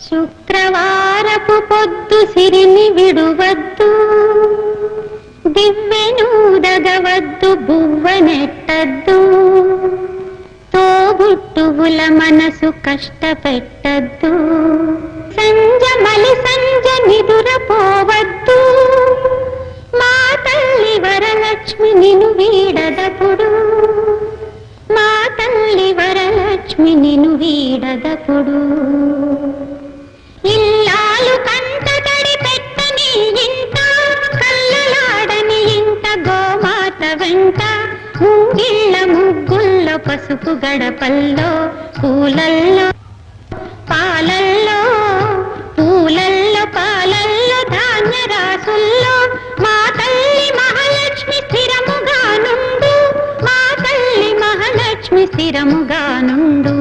శుక్రవారపు పొద్దు సిరిని విడువద్దు, దివ్వెనూదగవద్దు, బువ్వనెట్టద్దు, తోబుట్టువుల మనసు కష్టపెట్టద్దు, సంజమలి సంజ నిదురపోవద్దు, మా తల్లి వరలక్ష్మి నిను వీడదపుడు, మా తల్లి వరలక్ష్మి నిను వీడదపుడు. ఇల్లాలు కంట తడి పెట్టని ఇంట, కళ్ళలాడని ఇంట, గోమాత వెంట, ముంగిళ్ళ ముగ్గుల్లో, పసుపు గడపల్లో, పూలల్లో పాలల్లో, పూలల్లో పాలల్లో, ధాన్య రాసుల్లో, మా తల్లి మహాలక్ష్మి స్థిరముగా నుండు, మా తల్లి మహాలక్ష్మి స్థిరముగా నుండు.